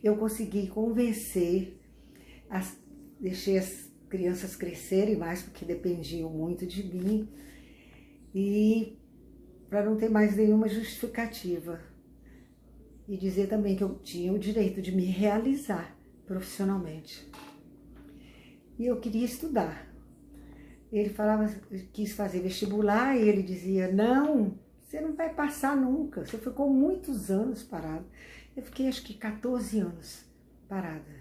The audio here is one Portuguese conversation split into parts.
eu consegui convencer, deixei as crianças crescerem mais, porque dependiam muito de mim, e para não ter mais nenhuma justificativa. E dizer também que eu tinha o direito de me realizar profissionalmente. E eu queria estudar. Ele falava, quis fazer vestibular, e ele dizia, não, você não vai passar nunca, você ficou muitos anos parada. Eu fiquei acho que 14 anos parada,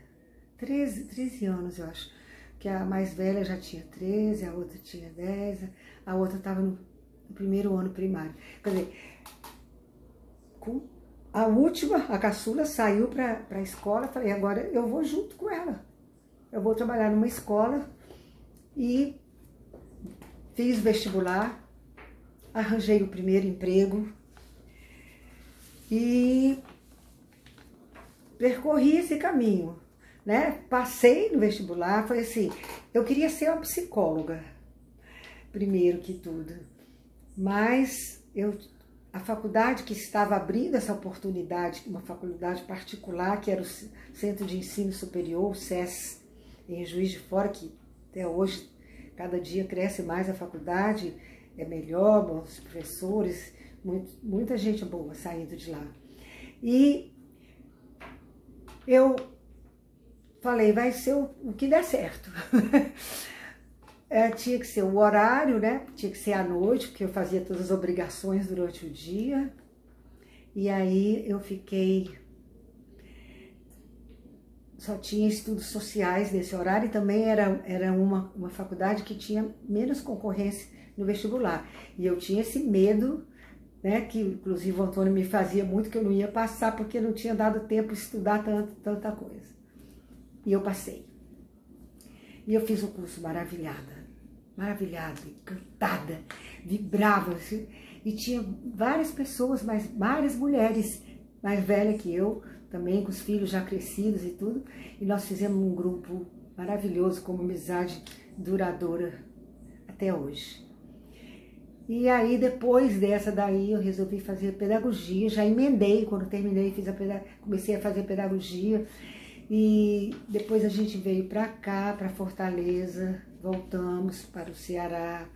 13 anos eu acho, que a mais velha já tinha 13, a outra tinha 10, a outra estava no primeiro ano primário. Quer dizer, a última, a caçula, saiu para a escola, falei, agora eu vou junto com ela, eu vou trabalhar numa escola, e fiz vestibular, arranjei o primeiro emprego e percorri esse caminho, né? Passei no vestibular, foi assim, eu queria ser uma psicóloga, primeiro que tudo, mas a faculdade que estava abrindo essa oportunidade, uma faculdade particular, que era o Centro de Ensino Superior, o SES, em Juiz de Fora, que até hoje, cada dia cresce mais a faculdade, é melhor, bons professores, muita gente boa saindo de lá. E eu falei, vai ser o que der certo. Tinha que ser o horário, né? Tinha que ser à noite, porque eu fazia todas as obrigações durante o dia. E aí eu fiquei... Só tinha estudos sociais nesse horário, e também era uma faculdade que tinha menos concorrência no vestibular. E eu tinha esse medo, né, que inclusive o Antônio me fazia muito, que eu não ia passar, porque não tinha dado tempo de estudar tanta coisa. E eu passei. E eu fiz o curso maravilhada, encantada, vibrava, assim, e tinha várias pessoas, várias mulheres mais velhas que eu, também com os filhos já crescidos e tudo, e nós fizemos um grupo maravilhoso, com uma amizade duradoura até hoje. E aí, depois dessa daí, eu resolvi fazer pedagogia, já emendei, quando terminei, comecei a fazer pedagogia, e depois a gente veio para cá, para Fortaleza, voltamos para o Ceará,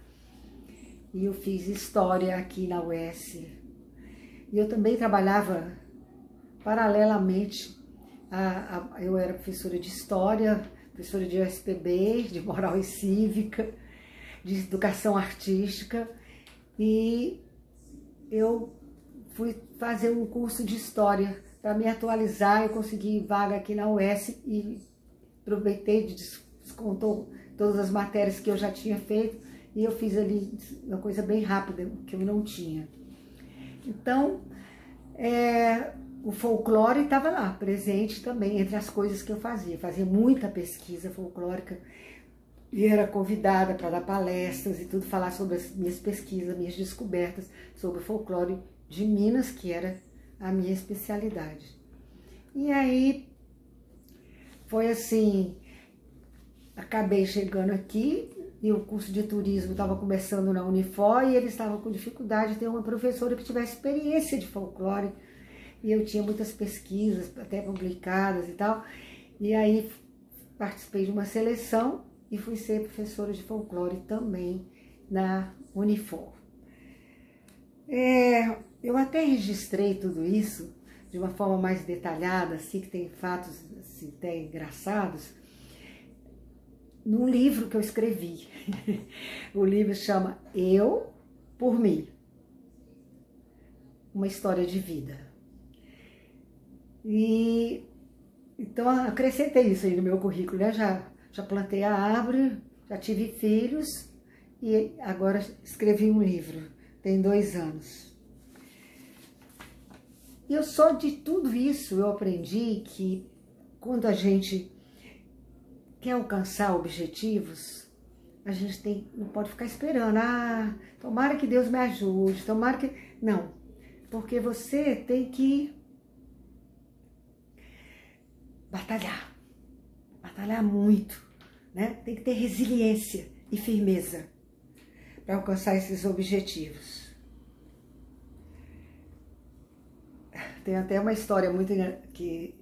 e eu fiz história aqui na UES. E eu também trabalhava paralelamente, eu era professora de história, professora de USPB, de moral e cívica, de educação artística, e eu fui fazer um curso de história para me atualizar. Eu consegui vaga aqui na UES e aproveitei, descontou todas as matérias que eu já tinha feito, e eu fiz ali uma coisa bem rápida, que eu não tinha. Então, o folclore estava lá, presente também, entre as coisas que eu fazia. Fazia muita pesquisa folclórica, e era convidada para dar palestras e tudo, falar sobre as minhas pesquisas, minhas descobertas sobre o folclore de Minas, que era a minha especialidade. E aí, foi assim, acabei chegando aqui, e o curso de turismo estava começando na Unifor, e eles estavam com dificuldade de ter uma professora que tivesse experiência de folclore, e eu tinha muitas pesquisas, até publicadas e tal, e aí participei de uma seleção, e fui ser professora de folclore também na Unifor. Eu até registrei tudo isso de uma forma mais detalhada, assim, que tem fatos assim, até engraçados, num livro que eu escrevi. O livro chama Eu por Mim, uma história de vida. E então acrescentei isso aí no meu currículo, né? Já plantei a árvore, já tive filhos, e agora escrevi um livro, tem 2 anos. E eu só de tudo isso eu aprendi que quando a gente quer alcançar objetivos, a gente não pode ficar esperando, tomara que Deus me ajude, tomara que... Não, porque você tem que batalhar muito, né? Tem que ter resiliência e firmeza para alcançar esses objetivos. Tem até uma história muito que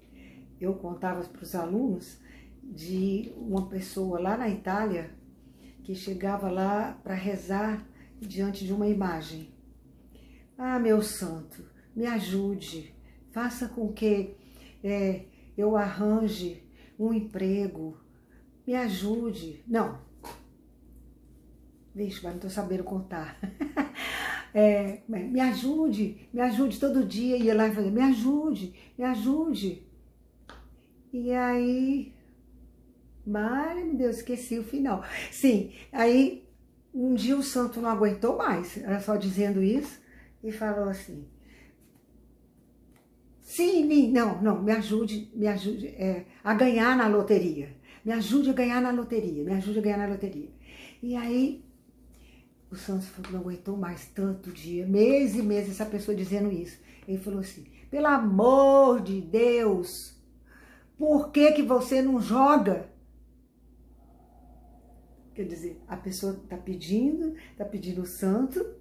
eu contava para os alunos de uma pessoa lá na Itália que chegava lá para rezar diante de uma imagem. Ah, meu santo, me ajude, faça com que eu arranje um emprego, me ajude. Não, vixe, mas não estou sabendo contar. Me ajude todo dia. Ia lá e falei, me ajude, me ajude. E aí, Maria, meu Deus, esqueci o final. Sim, aí um dia o santo não aguentou mais, era só dizendo isso, e falou assim, sim, não, me ajude a ganhar na loteria. Me ajude a ganhar na loteria, me ajude a ganhar na loteria. E aí, o santo não aguentou mais tanto dia, mês e mês, essa pessoa dizendo isso. Ele falou assim, pelo amor de Deus, por que você não joga? Quer dizer, a pessoa está pedindo o santo,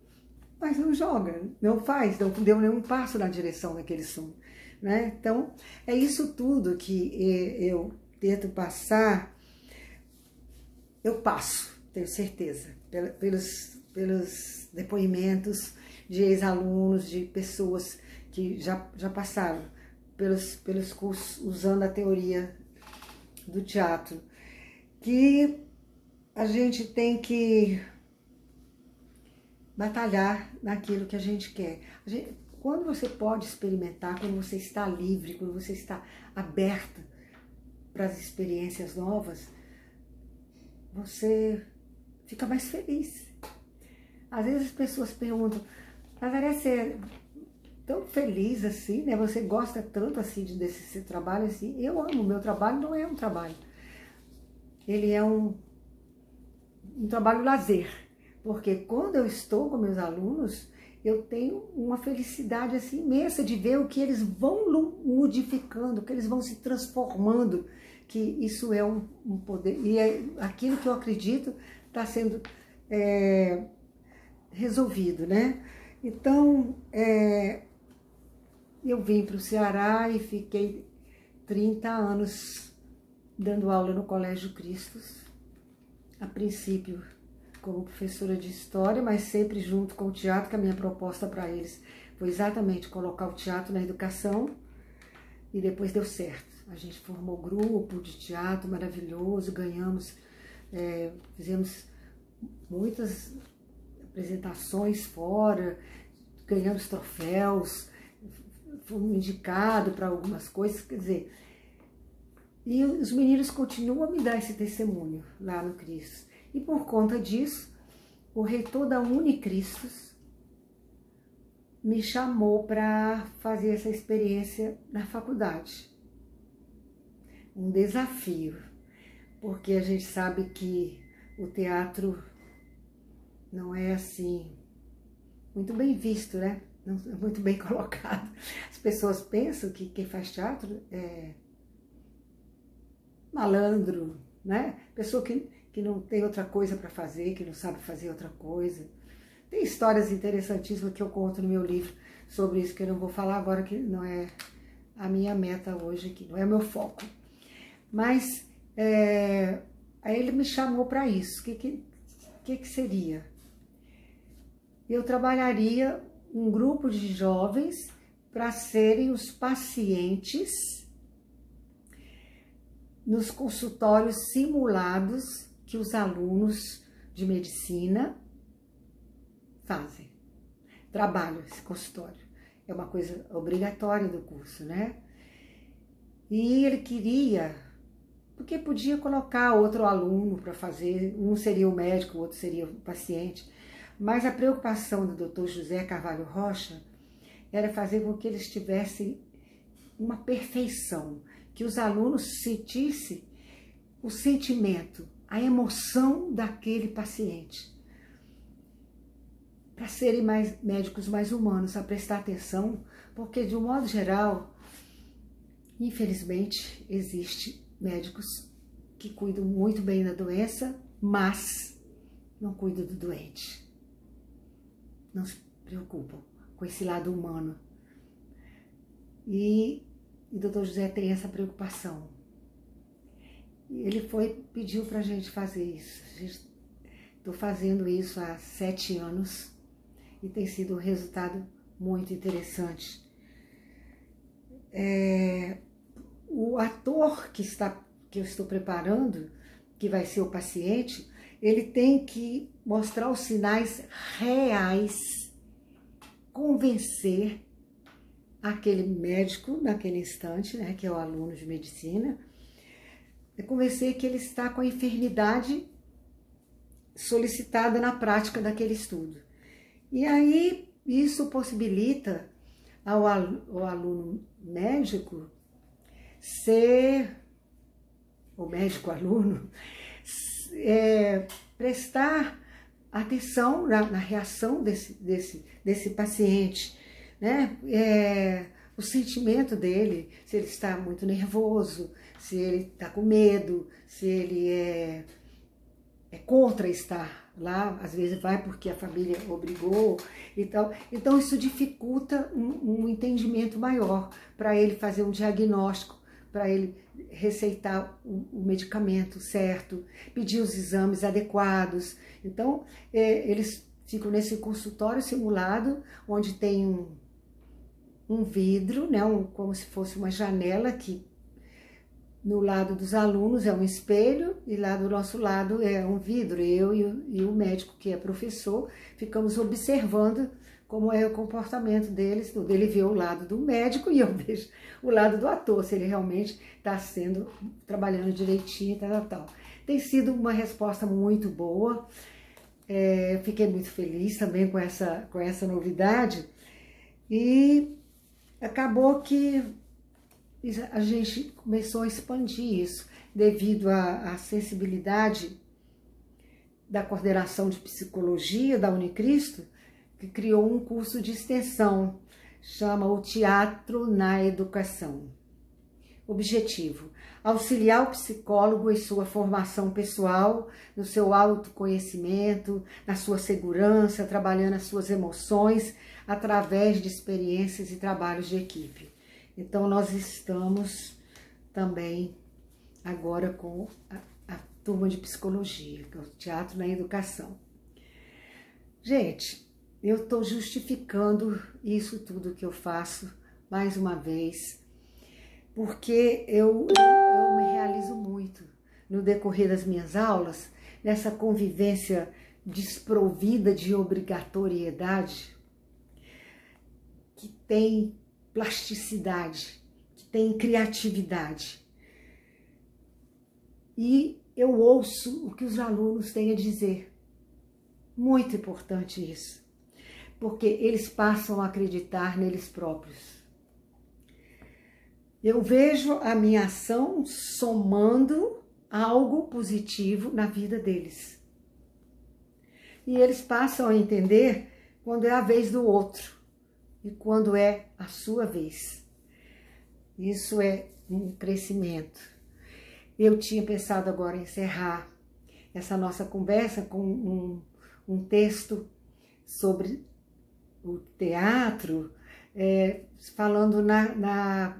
mas não joga, não faz, não deu nenhum passo na direção daquele sonho, né? Então, é isso tudo que eu tento passar, eu passo, tenho certeza, pelos depoimentos de ex-alunos, de pessoas que já passaram pelos cursos usando a teoria do teatro, que a gente tem que batalhar naquilo que a gente quer. Quando você pode experimentar, quando você está livre, quando você está aberta para as experiências novas, você fica mais feliz. Às vezes as pessoas perguntam, Nazaré, você é tão feliz assim, né? Você gosta tanto assim desse seu trabalho assim? Eu amo, meu trabalho não é um trabalho. Ele é um trabalho lazer, porque quando eu estou com meus alunos, eu tenho uma felicidade assim imensa de ver o que eles vão modificando, que eles vão se transformando, que isso é um poder, e aquilo que eu acredito está sendo resolvido, né? Então, eu vim para o Ceará e fiquei 30 anos dando aula no Colégio Cristos, a princípio como professora de história, mas sempre junto com o teatro, que a minha proposta para eles foi exatamente colocar o teatro na educação, e depois deu certo. A gente formou grupo de teatro maravilhoso, ganhamos, fizemos muitas apresentações fora, ganhamos troféus, fomos indicados para algumas coisas, quer dizer, e os meninos continuam a me dar esse testemunho lá no Cristo. E por conta disso, o reitor da Unicristos me chamou para fazer essa experiência na faculdade. Um desafio, porque a gente sabe que o teatro não é assim muito bem visto, né? Não é muito bem colocado. As pessoas pensam que quem faz teatro é malandro, né? Pessoa que não tem outra coisa para fazer, que não sabe fazer outra coisa. Tem histórias interessantíssimas que eu conto no meu livro sobre isso, que eu não vou falar agora, que não é a minha meta hoje, que não é o meu foco. Mas aí ele me chamou para isso. O que seria? Eu trabalharia um grupo de jovens para serem os pacientes nos consultórios simulados que os alunos de medicina fazem. Trabalham esse consultório. É uma coisa obrigatória do curso, né? E ele queria, porque podia colocar outro aluno para fazer, um seria o médico, o outro seria o paciente, mas a preocupação do Dr. José Carvalho Rocha era fazer com que eles tivessem uma perfeição, que os alunos sentissem o sentimento, a emoção daquele paciente, para serem médicos mais humanos, a prestar atenção, porque de um modo geral, infelizmente, existe médicos que cuidam muito bem da doença, mas não cuidam do doente, não se preocupam com esse lado humano. E E o doutor José tem essa preocupação. Ele pediu para a gente fazer isso. Estou fazendo isso há 7 anos e tem sido um resultado muito interessante. O ator que eu estou preparando, que vai ser o paciente, ele tem que mostrar os sinais reais, convencer aquele médico naquele instante, né, que é o aluno de medicina, convencer que ele está com a enfermidade solicitada na prática daquele estudo. E aí isso possibilita ao aluno médico ser, o médico-aluno, prestar atenção na reação desse paciente, né? O sentimento dele, se ele está muito nervoso, se ele está com medo, se ele é contra estar lá, às vezes vai porque a família obrigou e tal. Então isso dificulta um entendimento maior para ele fazer um diagnóstico, para ele receitar o medicamento certo, pedir os exames adequados. Então eles ficam nesse consultório simulado, onde tem um vidro, né, como se fosse uma janela, que no lado dos alunos é um espelho e lá do nosso lado é um vidro. Eu e o médico, que é professor, ficamos observando como é o comportamento deles. Ele vê o lado do médico e eu vejo o lado do ator, se ele realmente está trabalhando direitinho, tal. Tem sido uma resposta muito boa. Eu fiquei muito feliz também com essa novidade e acabou que a gente começou a expandir isso devido à sensibilidade da coordenação de psicologia da Unicristo, que criou um curso de extensão, chama o Teatro na Educação. Objetivo: auxiliar o psicólogo em sua formação pessoal, no seu autoconhecimento, na sua segurança, trabalhando as suas emoções através de experiências e trabalhos de equipe. Então, nós estamos também agora com a turma de psicologia, que é o Teatro na Educação. Gente, eu estou justificando isso tudo que eu faço, mais uma vez, porque eu me realizo muito no decorrer das minhas aulas, nessa convivência desprovida de obrigatoriedade, que tem plasticidade, que tem criatividade. E eu ouço o que os alunos têm a dizer. Muito importante isso, porque eles passam a acreditar neles próprios. Eu vejo a minha ação somando algo positivo na vida deles. E eles passam a entender quando é a vez do outro e quando é a sua vez. Isso é um crescimento. Eu tinha pensado agora em encerrar essa nossa conversa com um texto sobre o teatro, falando na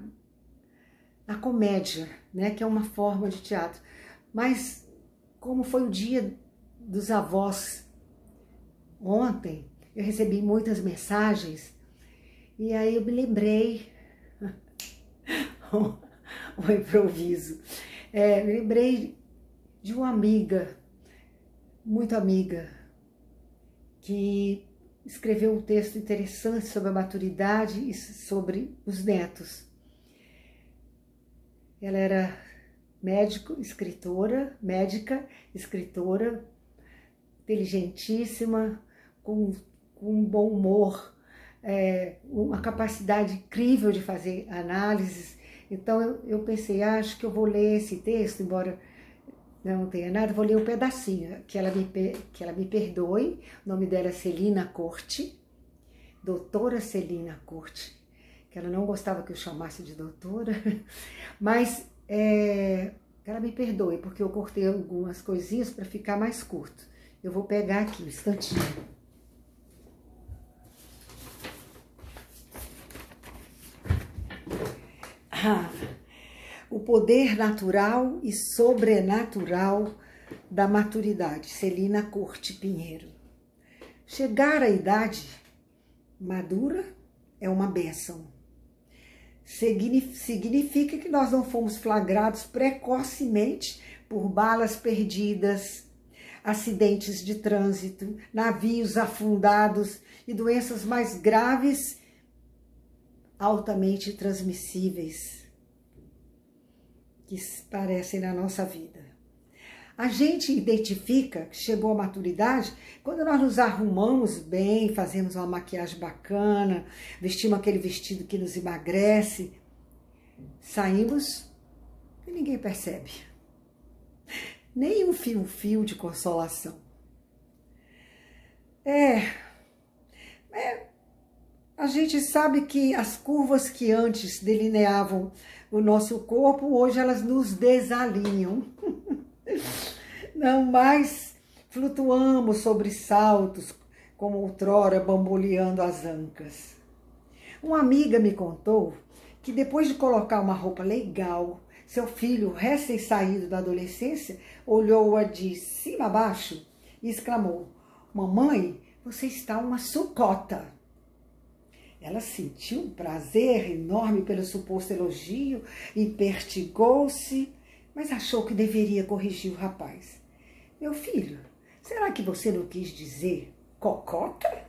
comédia, né, que é uma forma de teatro. Mas como foi o Dia dos Avós ontem, eu recebi muitas mensagens e aí eu me lembrei, um improviso, me lembrei de uma amiga, muito amiga, que escreveu um texto interessante sobre a maturidade e sobre os netos. Ela era médica, escritora, inteligentíssima, com um bom humor, uma capacidade incrível de fazer análises. Então eu pensei, acho que eu vou ler esse texto, embora não tenha nada, vou ler um pedacinho, que ela me perdoe. O nome dela é Celina Corte, doutora Celina Corte, que ela não gostava que eu chamasse de doutora, mas ela me perdoe, porque eu cortei algumas coisinhas para ficar mais curto. Eu vou pegar aqui um instantinho. O poder natural e sobrenatural da maturidade. Celina Corte Pinheiro. Chegar à idade madura é uma bênção. Significa que nós não fomos flagrados precocemente por balas perdidas, acidentes de trânsito, navios afundados e doenças mais graves, altamente transmissíveis, que aparecem na nossa vida. A gente identifica que chegou à maturidade quando nós nos arrumamos bem, fazemos uma maquiagem bacana, vestimos aquele vestido que nos emagrece, saímos e ninguém percebe. Nem um fio de consolação. A gente sabe que as curvas que antes delineavam o nosso corpo, hoje elas nos desalinham. Não mais flutuamos sobre saltos, como outrora, bamboleando as ancas. Uma amiga me contou que depois de colocar uma roupa legal, seu filho, recém-saído da adolescência, olhou-a de cima a baixo e exclamou: "Mamãe, você está uma sucota." Ela sentiu um prazer enorme pelo suposto elogio e pertigou-se, mas achou que deveria corrigir o rapaz. "Meu filho, será que você não quis dizer cocota?"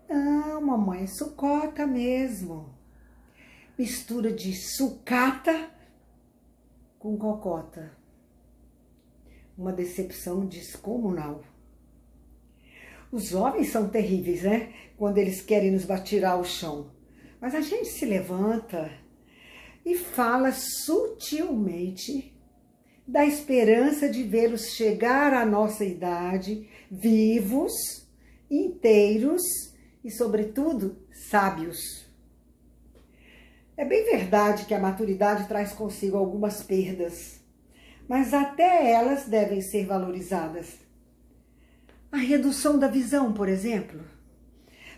"Não, mamãe, é sucota mesmo. Mistura de sucata com cocota." Uma decepção descomunal. Os homens são terríveis, né? Quando eles querem nos tirar ao chão. Mas a gente se levanta e fala sutilmente da esperança de vê-los chegar à nossa idade, vivos, inteiros e, sobretudo, sábios. É bem verdade que a maturidade traz consigo algumas perdas, mas até elas devem ser valorizadas. A redução da visão, por exemplo,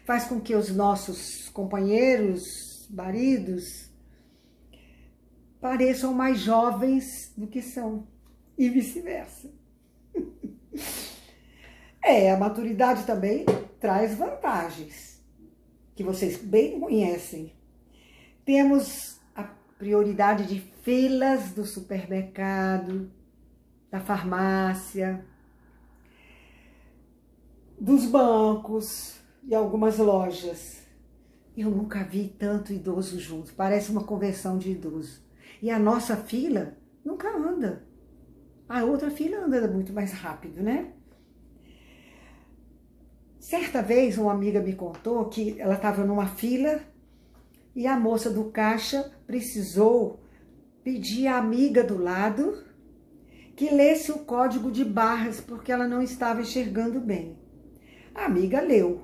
faz com que os nossos companheiros, maridos, pareçam mais jovens do que são, e vice-versa. A maturidade também traz vantagens, que vocês bem conhecem. Temos a prioridade de filas do supermercado, da farmácia, dos bancos e algumas lojas. Eu nunca vi tanto idoso junto, parece uma convenção de idoso. E a nossa fila nunca anda. A outra fila anda muito mais rápido, né? Certa vez uma amiga me contou que ela estava numa fila e a moça do caixa precisou pedir à amiga do lado que lesse o código de barras porque ela não estava enxergando bem. A amiga leu,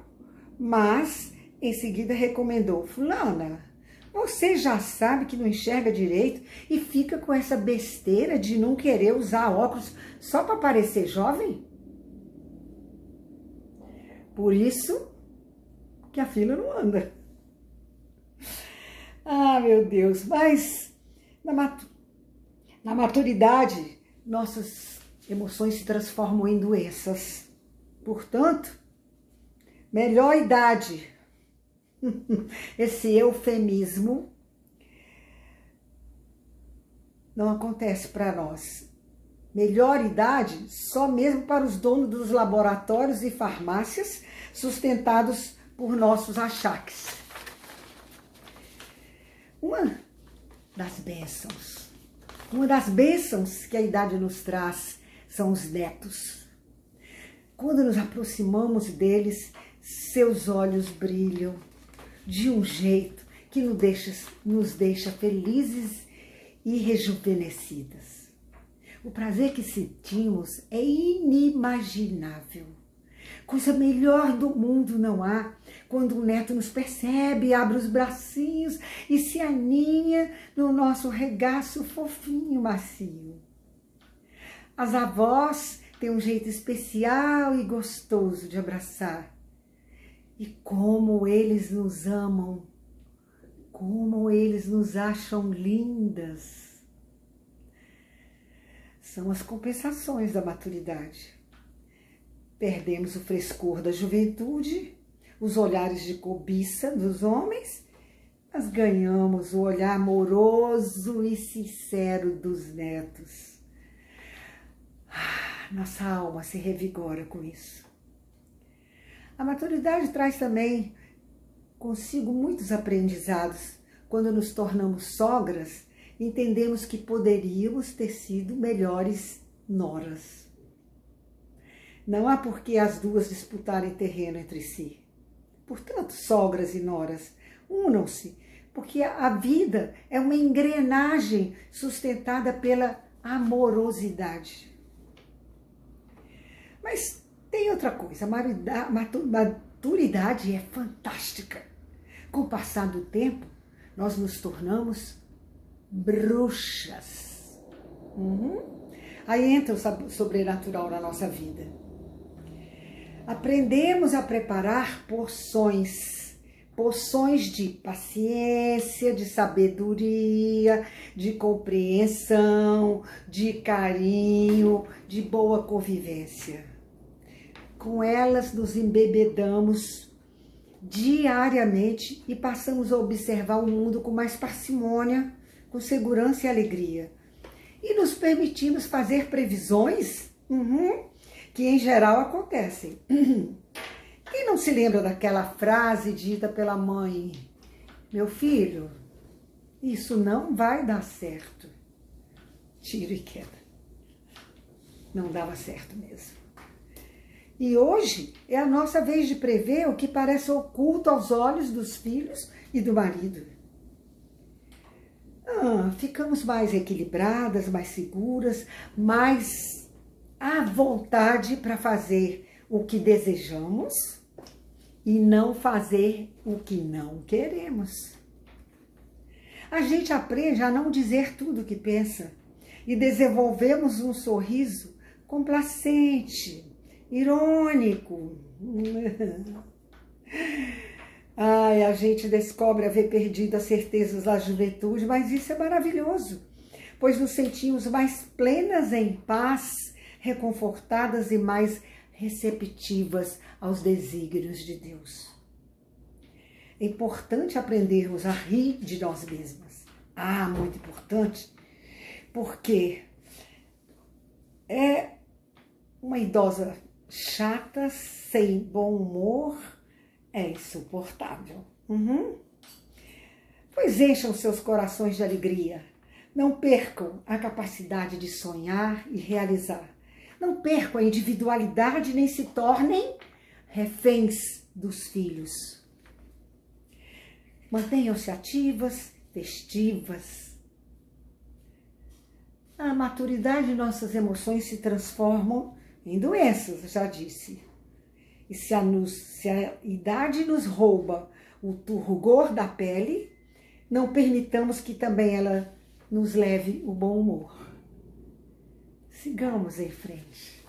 mas em seguida recomendou: "Fulana, você já sabe que não enxerga direito e fica com essa besteira de não querer usar óculos só para parecer jovem? Por isso que a fila não anda." Ah, meu Deus, mas na maturidade, nossas emoções se transformam em doenças. Portanto, melhor idade. Esse eufemismo não acontece para nós. Melhor idade só mesmo para os donos dos laboratórios e farmácias sustentados por nossos achaques. Uma das bênçãos que a idade nos traz são os netos. Quando nos aproximamos deles, seus olhos brilham de um jeito que nos deixa felizes e rejuvenescidas. O prazer que sentimos é inimaginável. Coisa melhor do mundo não há quando o neto nos percebe, abre os bracinhos e se aninha no nosso regaço fofinho, macio. As avós têm um jeito especial e gostoso de abraçar. E como eles nos amam como eles nos acham lindas. São as compensações da maturidade. Perdemos o frescor da juventude, os olhares de cobiça dos homens, mas ganhamos o olhar amoroso e sincero dos netos. Nossa alma se revigora com isso. A maturidade traz também consigo muitos aprendizados. Quando nos tornamos sogras, entendemos que poderíamos ter sido melhores noras. Não há por que as duas disputarem terreno entre si. Portanto, sogras e noras, unam-se, porque a vida é uma engrenagem sustentada pela amorosidade. Mas tem outra coisa, a maturidade é fantástica. Com o passar do tempo, nós nos tornamos bruxas. Aí entra o sobrenatural na nossa vida. Aprendemos a preparar poções de paciência, de sabedoria, de compreensão, de carinho, de boa convivência. Com elas nos embebedamos diariamente e passamos a observar o mundo com mais parcimônia, com segurança e alegria. E nos permitimos fazer previsões que em geral acontecem. Quem não se lembra daquela frase dita pela mãe? Meu filho, isso não vai dar certo. Tiro e queda. Não dava certo mesmo. E hoje é a nossa vez de prever o que parece oculto aos olhos dos filhos e do marido. Ficamos mais equilibradas, mais seguras, mais à vontade para fazer o que desejamos e não fazer o que não queremos. A gente aprende a não dizer tudo o que pensa e desenvolvemos um sorriso complacente, irônico. A gente descobre haver perdido as certezas da juventude, mas isso é maravilhoso, pois nos sentimos mais plenas em paz, reconfortadas e mais receptivas aos desígnios de Deus. É importante aprendermos a rir de nós mesmas. Muito importante, porque uma idosa chata, sem bom humor, é insuportável. Pois encham seus corações de alegria. Não percam a capacidade de sonhar e realizar. Não percam a individualidade, nem se tornem reféns dos filhos. Mantenham-se ativas, festivas. A maturidade de nossas emoções se transformam em doenças, já disse. E se a idade nos rouba o turgor da pele, não permitamos que também ela nos leve o bom humor. Sigamos em frente.